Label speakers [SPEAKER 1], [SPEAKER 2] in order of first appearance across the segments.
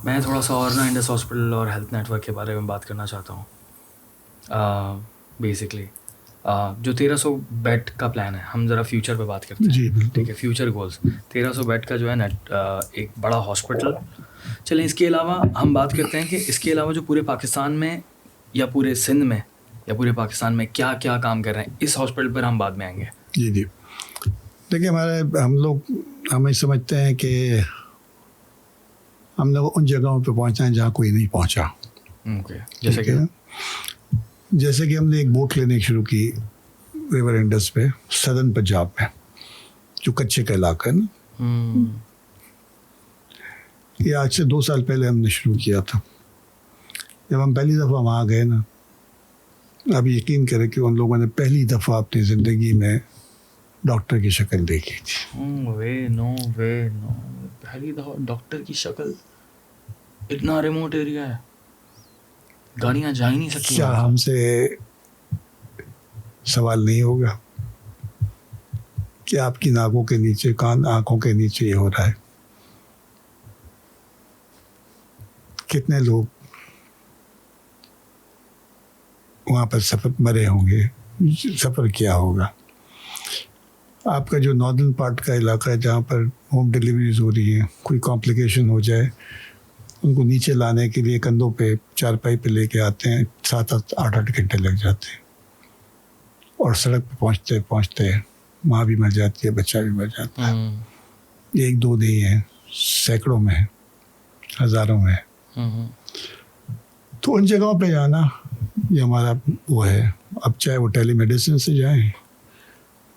[SPEAKER 1] मैं थोड़ा सा और ना इंडस हॉस्पिटल और हेल्थ नेटवर्क के बारे में बात करना चाहता हूँ। बेसिकली जो 1300 बेड का प्लान है, हम ज़रा फ्यूचर पे बात करते हैं।
[SPEAKER 2] जी बिल्कुल।
[SPEAKER 1] ठीक है, फ्यूचर गोल्स 1300 बेड का जो है नेट एक बड़ा हॉस्पिटल। चलें, इसके अलावा हम बात करते हैं कि इसके अलावा जो पूरे पाकिस्तान में या पूरे सिंध में या पूरे पाकिस्तान में क्या क्या काम कर रहे हैं, इस हॉस्पिटल पर हम बाद में आएंगे।
[SPEAKER 2] जी जी, देखिए हमें समझते हैं कि हम लोग उन जगहों पे पहुंचना है जहाँ कोई नहीं पहुंचा।
[SPEAKER 1] ओके,
[SPEAKER 2] जैसे कि हमने एक बोट क्लिनिक शुरू की रिवर इंडस पे, सदर्न पंजाब में, जो कच्चे का इलाका है ना। ये आज से 2 साल पहले हमने शुरू किया था। जब हम पहली दफ़ा वहाँ गए ना, आप यकीन करें कि उन लोगों ने पहली दफ़ा अपनी ज़िंदगी में डॉक्टर की शक्ल देखी थी।
[SPEAKER 1] नो वे, पहली दफ़ा डॉक्टर की शक्ल। इतना रिमोट एरिया है, गाड़ियाँ जा ही नहीं सकती।
[SPEAKER 2] क्या हमसे सवाल नहीं होगा कि आपकी नाकों के नीचे, आंखों के नीचे ये हो रहा है? कितने लोग वहाँ पर मरे होंगे, सफ़र किया होगा। आपका जो नॉर्दर्न पार्ट का इलाका है जहाँ पर होम डिलीवरीज हो रही हैं, कोई कॉम्प्लिकेशन हो जाए, उनको नीचे लाने के लिए कंधों पे चारपाई पे लेके आते हैं, 7-8 घंटे लग जाते हैं, और सड़क पे पहुँचते पहुँचते माँ भी मर जाती है, बच्चा भी मर जाता है। 1-2 नहीं है, सैकड़ों में है, हज़ारों में है। तो उन जगहों पे जाना ये हमारा वो है। अब चाहे वो टेलीमेडिसिन से जाएं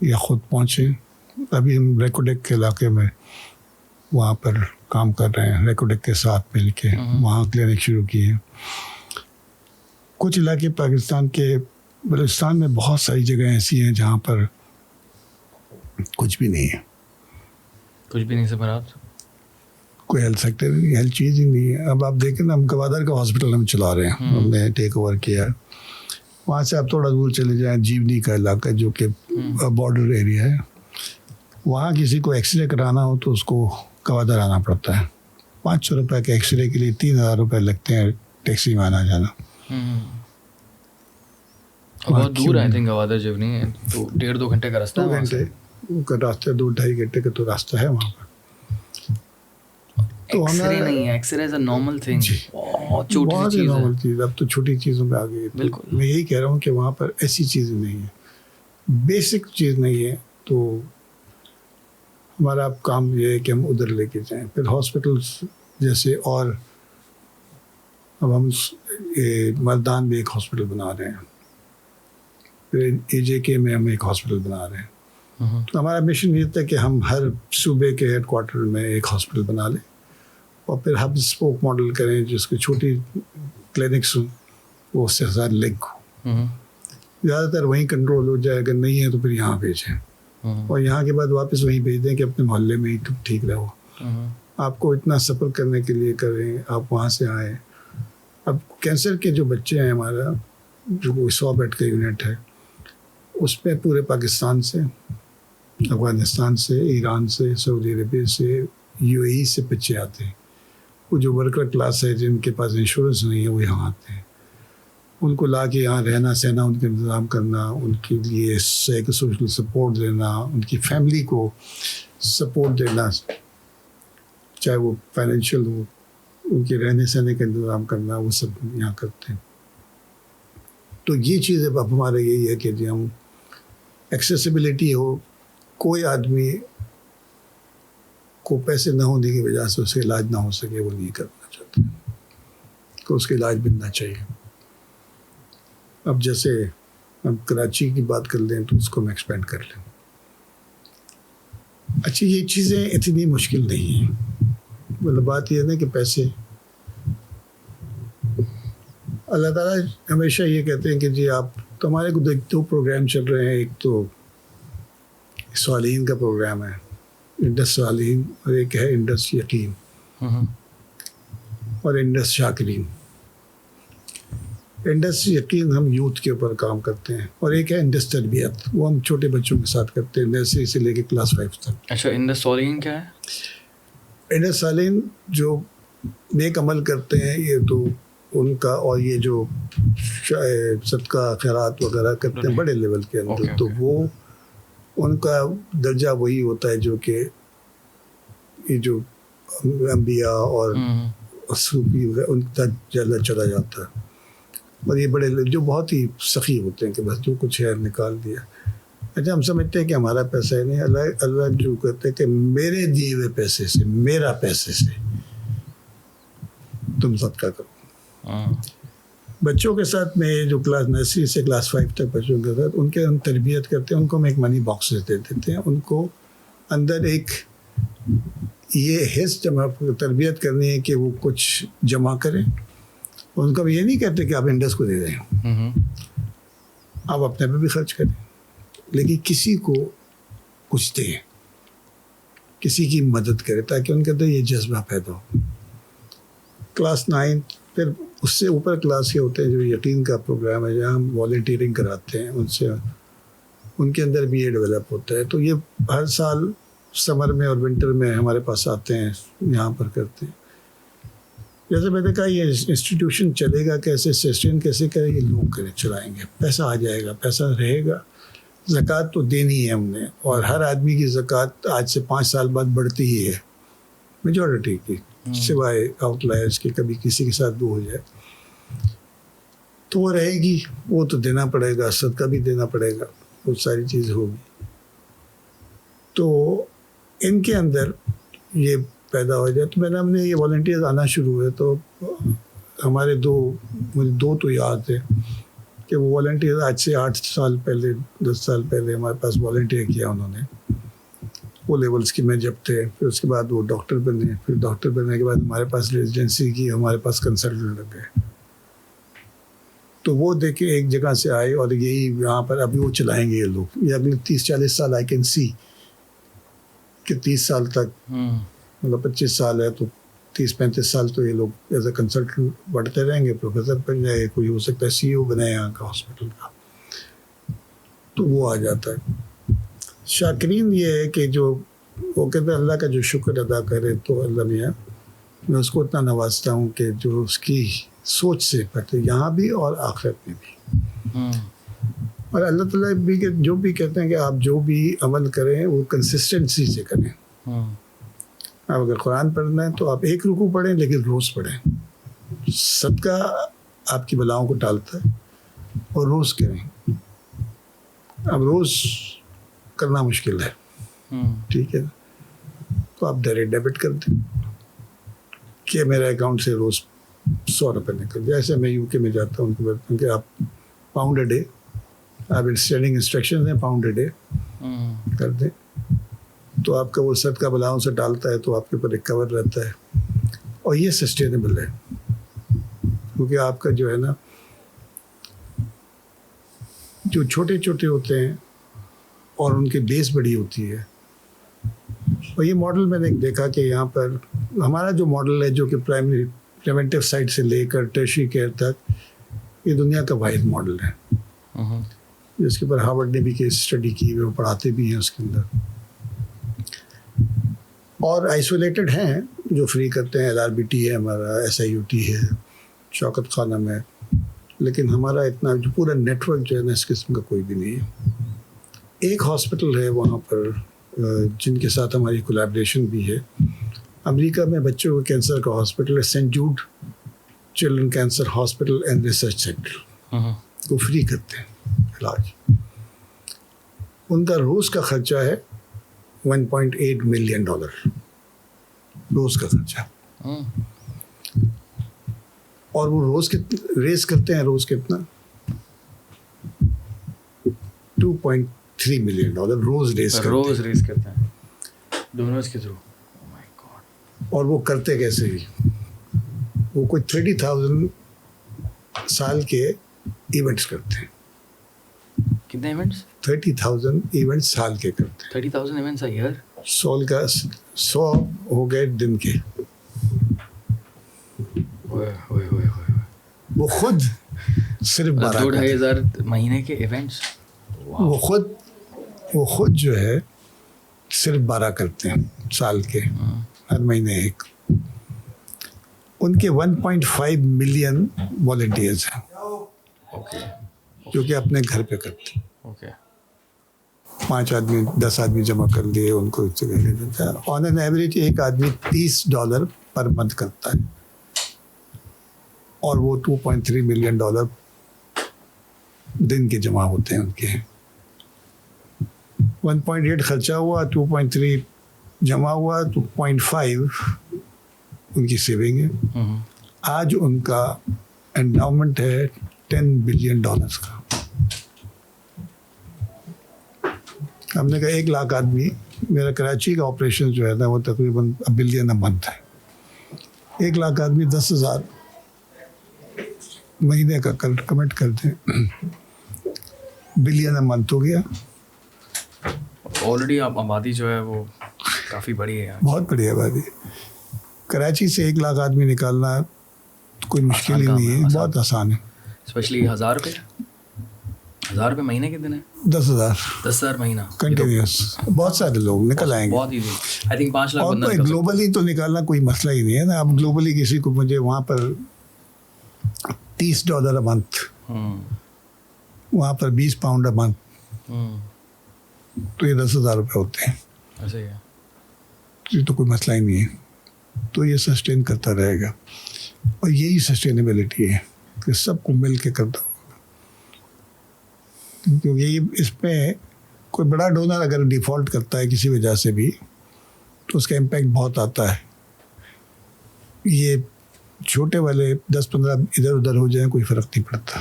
[SPEAKER 2] या ख़ुद पहुँचें। अभी हम रेकोडेक के इलाके में वहाँ पर काम कर रहे हैं, रेकोडेक के साथ मिल के वहाँ क्लिनिक शुरू की है। कुछ इलाके पाकिस्तान के, बलूचिस्तान में बहुत सारी जगह ऐसी हैं जहाँ पर कुछ भी नहीं है,
[SPEAKER 1] कुछ भी नहीं से बात,
[SPEAKER 2] कोई हेल्थ सेक्टर नहीं, हेल्थ चीज़ ही नहीं है। अब आप देखें ना, हम गवादर का हॉस्पिटल हम चला रहे हैं, हमने टेक ओवर किया है। वहाँ से आप थोड़ा दूर चले जाएं, जीवनी का इलाका जो कि बॉर्डर एरिया है, वहाँ किसी को एक्सरे कराना हो तो उसको गवादर आना पड़ता है। 500 रुपये के एक्सरे के लिए 3000 रुपये लगते हैं टैक्सी में आना जाना।
[SPEAKER 1] बहुत दूर है, आई थिंक गवादर जीवनी है तो 1.5-2 घंटे का रास्ता है।
[SPEAKER 2] 2 घंटे का रास्ता, 2-2.5 घंटे का तो रास्ता है वहाँ पर। तो
[SPEAKER 1] एक्सरे नहीं है, X-ray is a normal thing, बहुत छोटी सी चीज़
[SPEAKER 2] नॉर्मल चीज़। अब तो छोटी चीज़ों में आ गई। बिल्कुल, मैं यही कह रहा हूँ कि वहाँ पर ऐसी चीज़ नहीं है, बेसिक चीज़ नहीं है। तो हमारा अब काम ये है कि हम उधर लेके जाएं। फिर हॉस्पिटल्स जैसे, और अब हम मर्दान में एक हॉस्पिटल बना रहे हैं, फिर AJK में हम एक हॉस्पिटल बना रहे हैं। तो हमारा मिशन ये था कि हम हर सूबे के हेडक्वार्टर में एक हॉस्पिटल बना लें और फिर हब स्पोक मॉडल करें, जिसकी छोटी क्लिनिक्स हों, वो उससे साथ लिंक हो। ज़्यादातर वहीं कंट्रोल हो जाए, अगर नहीं है तो फिर यहाँ भेजें, और यहाँ के बाद वापस वहीं भेज दें कि अपने मोहल्ले में ही तुम ठीक रहो। आपको इतना सफ़र करने के लिए करें, आप वहाँ से आएँ। अब कैंसर के जो बच्चे हैं हमारा, जो 100 बेड का यूनिट है, उसमें पूरे पाकिस्तान से, अफ़गानिस्तान से, ईरान से, सऊदी अरबिया से, UAE से बच्चे आते हैं। वो जो वर्कर क्लास है, जिनके पास इंश्योरेंस नहीं है, वो यहाँ आते हैं। उनको ला के यहाँ रहना सहना, उनका इंतज़ाम करना, उनके लिए सोशल सपोर्ट देना, उनकी फैमिली को सपोर्ट देना, चाहे वो फाइनेंशियल हो, उनके रहने सहने का इंतज़ाम करना, वो सब यहाँ करते हैं। तो ये चीज़ अब हमारा यही है कि हम एक्सेसिबिलिटी हो, कोई आदमी को पैसे न होने की वजह से उसका इलाज ना हो सके, वो नहीं करना चाहते, तो उसका इलाज मिलना चाहिए। अब जैसे हम कराची की बात कर लें तो उसको हम एक्सपेंड कर लें। अच्छा, ये चीज़ें इतनी मुश्किल नहीं हैं। मतलब बात ये है ना कि पैसे, अल्लाह ताला हमेशा ये कहते हैं कि जी आप, तो हमारे को 2 प्रोग्राम चल रहे हैं। एक तो सालीन का प्रोग्राम है, इंडस सालीन, और एक है इंडस यकीन और इंडस शाकिरीन। इंडस यकीन हम यूथ के ऊपर काम करते हैं, और एक है इंडस तरबियत, वो हम छोटे बच्चों के साथ करते हैं, नर्सरी से लेके क्लास 5 तक।
[SPEAKER 1] अच्छा, इंडस सालीन क्या है?
[SPEAKER 2] इंडस सालीन जो नेक अमल करते हैं ये तो उनका, और ये जो सदका खैरात वगैरह करते हैं बड़े लेवल के अंदर, तो वो उनका दर्जा वही होता है जो कि ये जो अंबिया और सूफी उनका जला चला जाता है। और ये बड़े जो बहुत ही सखी होते हैं कि बस जो कुछ है निकाल दिया। अच्छा, हम समझते हैं कि हमारा पैसा है, नहीं, अल्लाह जो कहते हैं कि मेरे दिए हुए पैसे से, मेरा पैसे से तुम सदका करो। बच्चों के साथ में जो क्लास नर्सरी से क्लास 5 तक बच्चों के साथ उनके हम तरबियत करते हैं, उनको हम एक मनी बॉक्स दे देते हैं, उनको अंदर एक ये हिस्स जमा तरबियत करनी है कि वो कुछ जमा करें। उनको हम ये नहीं कहते कि आप इंडस को दे दें, आप अपने पे भी खर्च करें, लेकिन किसी को कुछ दें, किसी की मदद करें, ताकि उनके अंदर ये जज्बा पैदा हो। क्लास 9 फिर उससे ऊपर क्लास के होते हैं जो यकीन का प्रोग्राम है, जहाँ हम वॉलंटियरिंग कराते हैं उनसे, उनके अंदर भी ये डेवलप होता है। तो ये हर साल समर में और विंटर में हमारे पास आते हैं, यहाँ पर करते हैं। जैसे मैंने कहा, ये इंस्टीट्यूशन चलेगा कैसे, सस्टेन कैसे करेंगे, लोग करें चलाएंगे, पैसा आ जाएगा, पैसा रहेगा। ज़कात तो देनी है हमने, और हर आदमी की ज़कात आज से 5 साल बाद बढ़ती ही है मेजॉरिटी की, सिवाय आउटलायर्स के, कभी किसी के साथ दो हो जाए तो वो रहेगी, वो तो देना पड़ेगा, सदका भी देना पड़ेगा, बहुत सारी चीज़ होगी। तो इनके अंदर ये पैदा हो जाए। तो मैंने हमने ये वॉलंटियर्स आना शुरू हुए, तो हमारे मुझे दो तो याद है कि वो वॉलंटियर्स आज से 8 साल पहले 10 साल पहले हमारे पास वॉलंटियर किया उन्होंने, वो लेवल्स की में जब थे। फिर उसके बाद वो डॉक्टर बने, फिर डॉक्टर बनने के बाद हमारे पास रेजिडेंसी की, हमारे पास कंसल्टेंट लग गए। तो वो देखे एक जगह से आए, और यही यहाँ पर अभी वो चलाएंगे ये लोग, ये अगले 30-40 साल आई कैन सी कि 30 साल तक, मतलब 25 साल है तो 30-35 साल तो ये लोग एज ए कंसल्टेंट बढ़ते रहेंगे, प्रोफेसर बन जाए, कोई हो सकता है CEO बने यहाँ का हॉस्पिटल का, तो वो आ जाता है। शाकिरीन ये है कि जो वो कहते हैं अल्लाह का जो शुक्र अदा करे, तो अल्लाह मियाँ मैं उसको इतना नवाजता हूँ कि जो उसकी सोच से पड़ते यहाँ भी और आखिरत में भी। और अल्लाह ताला भी के जो भी कहते हैं कि आप जो भी अमल करें वो कंसिस्टेंसी से करें। आप अगर कुरान पढ़ना है तो आप एक रुकू पढ़ें, लेकिन रोज़ पढ़ें। सदका आपकी बलाओं को टालता है, और रोज़ करें। अब रोज़ करना मुश्किल है, ठीक है, तो आप डायरेक्ट डेबिट कर दें कि मेरे अकाउंट से रोज़ 100 रुपये निकल जाए। जैसे मैं UK में जाता हूँ, उनको बोलता हूँ कि आप £1 a डे, आप स्टैंडिंग इंस्ट्रक्शन है, £1 a डे कर दें, तो आपका वो सदका बलाओं से डालता है, तो आपके ऊपर रिकवर रहता है। और ये सस्टेनेबल है, क्योंकि आपका जो है ना, जो छोटे छोटे होते हैं और उनकी बेस बड़ी होती है। और ये मॉडल मैंने देखा कि यहाँ पर हमारा जो मॉडल है, जो कि प्राइमरी प्रिवेंटिव साइड से लेकर टर्शियरी केयर तक, ये दुनिया का वाहिद मॉडल है, जिसके ऊपर हार्वर्ड ने भी केस स्टडी की, वो पढ़ाते भी हैं उसके अंदर। और आइसोलेटेड हैं जो फ्री करते हैं, LRBT है हमारा, SIUT है, शौकत खानम है, लेकिन हमारा इतना जो पूरा नेटवर्क जो है ना, इस किस्म का कोई भी नहीं है। एक हॉस्पिटल है वहाँ पर जिनके साथ हमारी कोलैबोरेशन भी है, अमेरिका में बच्चों के कैंसर का हॉस्पिटल है, saint Jude children cancer hospital and research centre, वो फ्री करते हैं इलाज। उनका रोज़ का खर्चा है $1.8 मिलियन, रोज़ का खर्चा। और वो रोज़ रेस करते हैं, रोज़ कितना, $2.3 मिलियन रोज़ रेस
[SPEAKER 1] करते हैं डोनर्स के थ्रू। Oh my God.
[SPEAKER 2] और वो करते कैसे ही, वो कोई 30,000 साल के इवेंट्स करते हैं।
[SPEAKER 1] कितने इवेंट्स?
[SPEAKER 2] 30,000 इवेंट्स साल के करते हैं।
[SPEAKER 1] 30,000 इवेंट्स अ ईयर?
[SPEAKER 2] 100 हो गए दिन के। वो खुद सिर्फ
[SPEAKER 1] 2,500 महीने के इवेंट्स।
[SPEAKER 2] वो खुद जो है सिर्फ 12 करते हैं साल के, हर महीने एक। उनके 1.5 मिलियन वॉलंटियर्स हैं
[SPEAKER 1] ओके
[SPEAKER 2] जो कि अपने घर पे करते हैं।
[SPEAKER 1] ओके
[SPEAKER 2] 5 आदमी 10 आदमी जमा कर लिए, उनको जगह ले देता है। ऑन एन एवरेज एक आदमी $30 पर मंथ करता है और वो $2.3 मिलियन दिन के जमा होते हैं उनके। 1.8 खर्चा हुआ, 2.3 जमा हुआ, 2.5 उनकी सेविंग है। आज उनका एंडाउमेंट है $10 बिलियन का। हमने कहा 1 लाख आदमी, मेरा कराची का ऑपरेशन जो है ना वो तकरीबन $1 बिलियन अ मंथ है। 1 लाख आदमी 10,000 महीने का कमिट करते हैं, बिलियन अ मंथ हो गया।
[SPEAKER 1] ऑलरेडी आप आबादी जो है वो काफ़ी बड़ी है यहाँ।
[SPEAKER 2] बहुत बड़ी आबादी। कराची से 1 लाख आदमी निकालना कोई मुश्किल ही नहीं है, बहुत आसान है।
[SPEAKER 1] स्पेशली 1,000 रुपये महीने के दिन है।
[SPEAKER 2] 10,000
[SPEAKER 1] महीना
[SPEAKER 2] कंटिन्यूस, बहुत सारे लोग निकल आएंगे।
[SPEAKER 1] बहुत ईजी। आई थिंक 5 लाख
[SPEAKER 2] और
[SPEAKER 1] बंदा
[SPEAKER 2] तो ग्लोबली तो निकालना कोई मसला ही नहीं है ना। अब ग्लोबली किसी को, मुझे वहाँ पर $30 अ मंथ, वहाँ पर 20 पाउंड अ मंथ, तो ये 10,000 रुपये होते हैं।
[SPEAKER 1] ऐसे ही है।
[SPEAKER 2] ये तो कोई मसला ही नहीं है। तो ये सस्टेन करता रहेगा और यही सस्टेनेबिलिटी है कि सबको मिल के करता होगा। क्योंकि इसमें कोई बड़ा डोनर अगर डिफ़ॉल्ट करता है किसी वजह से भी तो उसका इम्पैक्ट बहुत आता है। ये छोटे वाले 10-15 इधर उधर हो जाए कोई फ़र्क नहीं पड़ता।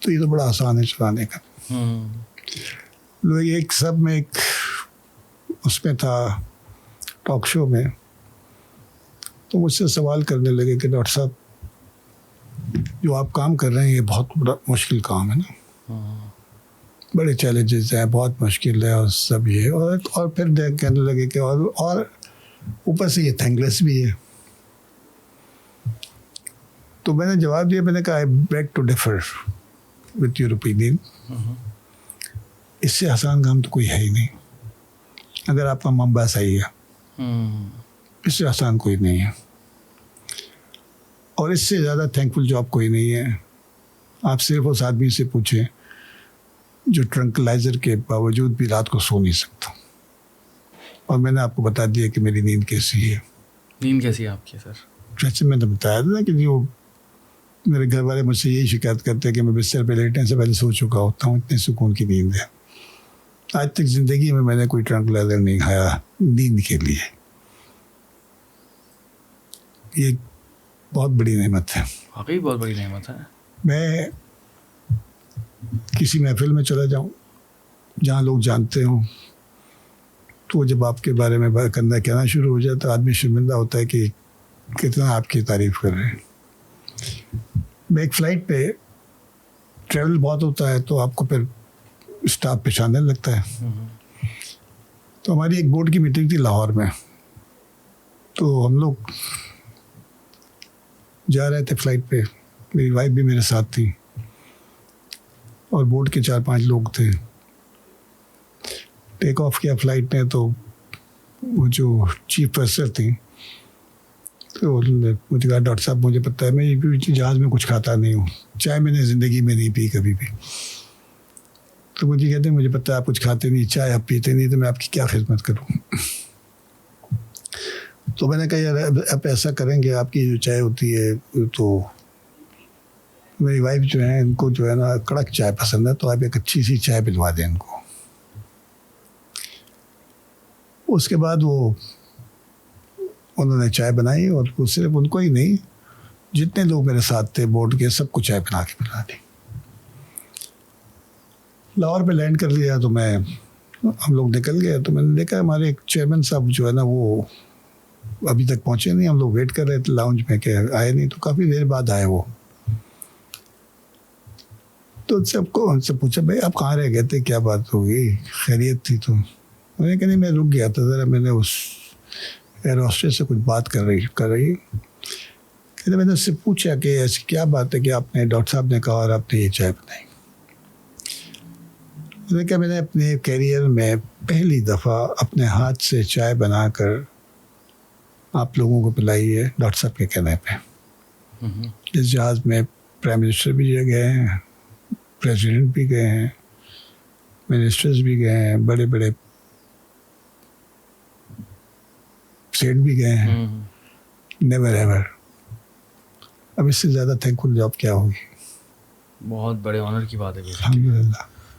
[SPEAKER 2] तो ये तो बड़ा आसान है चलाने का। लोग एक सब में एक उसमें था टॉक शो में, तो मुझसे सवाल करने लगे कि डॉक्टर साहब जो आप काम कर रहे हैं ये बहुत बड़ा मुश्किल काम है ना, बड़े चैलेंजेस हैं, बहुत मुश्किल है और सब ये, और फिर कहने लगे कि और ऊपर से ये थैंकलेस भी है। तो मैंने जवाब दिया, मैंने कहा I beg to differ with your opinion. इससे आसान काम तो कोई है ही नहीं। अगर आपका मम्बा सही है, इससे आसान कोई नहीं है और इससे ज़्यादा थैंकफुल जॉब कोई नहीं है। आप सिर्फ उस आदमी से पूछें जो ट्रंकलाइजर के बावजूद भी रात को सो नहीं सकता। और मैंने आपको बता दिया कि मेरी नींद कैसी है।
[SPEAKER 1] नींद कैसी है आपकी सर?
[SPEAKER 2] जैसे मैंने बताया था ना कि जो मेरे घर वाले मुझसे यही शिकायत करते हैं कि मैं बिस्तर पे लेटने से पहले सो चुका होता हूँ, इतने सुकून की नींद है। आज तक ज़िंदगी में मैंने कोई ट्रंकलाइजर नहीं खाया नींद के लिए। ये बहुत बड़ी नेमत है।
[SPEAKER 1] वाकई बहुत बड़ी नेमत है। मैं
[SPEAKER 2] किसी महफिल में चला जाऊँ जहाँ लोग जानते हों, तो जब आपके बारे में बात करना कहना शुरू हो जाए तो आदमी शर्मिंदा होता है कि कितना आपकी तारीफ़ कर रहे हैं। मैं एक फ़्लाइट पे ट्रैवल बहुत होता है तो आपको फिर स्टाफ पहचानने लगता है। तो हमारी एक बोर्ड की मीटिंग थी लाहौर में, तो हम लोग जा रहे थे फ़्लाइट पे, मेरी वाइफ भी मेरे साथ थी और बोर्ड के 4-5 लोग थे। टेक ऑफ किया फ़्लाइट ने, तो वो जो चीफ पर्सन थी तो मुझे कहा डॉक्टर साहब मुझे पता है मैं जहाज़ में कुछ खाता नहीं हूँ, चाय मैंने ज़िंदगी में नहीं पी कभी भी। तो मुझे कहते हैं मुझे पता है आप कुछ खाते नहीं, चाय आप पीते नहीं, तो मैं आपकी क्या खिदमत करूँ। तो मैंने कहा यार आप ऐसा करेंगे, आपकी जो चाय होती है तो मेरी वाइफ जो है इनको जो है ना कड़क चाय पसंद है, तो आप एक अच्छी सी चाय पिलवा दें इनको। उसके बाद वो उन्होंने चाय बनाई और वो सिर्फ उनको ही नहीं जितने लोग मेरे साथ थे बोर्ड के सबको चाय बना के पिला दी। लाहौर पे लैंड कर लिया तो हम लोग निकल गए। तो मैंने देखा हमारे एक चेयरमैन साहब जो है ना वो अभी तक पहुँचे नहीं। हम लोग वेट कर रहे थे लाउंज में कि आए नहीं, तो काफ़ी देर बाद आए वो। तो सबको उनसे पूछा भाई आप कहाँ रह गए थे, क्या बात हो गई, खैरियत थी? तो मैंने कहा नहीं मैं रुक गया था ज़रा, मैंने उस एयर होस्टेस से कुछ बात कर रही कहते मैंने उससे पूछा कि ऐसी क्या बात है कि आपने डॉक्टर साहब ने कहा और आपने ये चाय बनाई। मैंने कहा मैंने अपने कैरियर में पहली दफ़ा अपने हाथ से चाय बनाकर आप लोगों को पिलाई है डॉक्टर साहब के कहने पे। इस जहाज़ में प्राइम मिनिस्टर भी गए हैं, प्रेसिडेंट भी गए हैं, मिनिस्टर्स भी गए हैं, बड़े बड़े सेठ भी गए हैं। Never ever. अब इससे ज़्यादा थैंकफुल जॉब क्या होगी।
[SPEAKER 1] बहुत बड़े ऑनर की बात है।
[SPEAKER 2] अल्हम्दुलिल्लाह।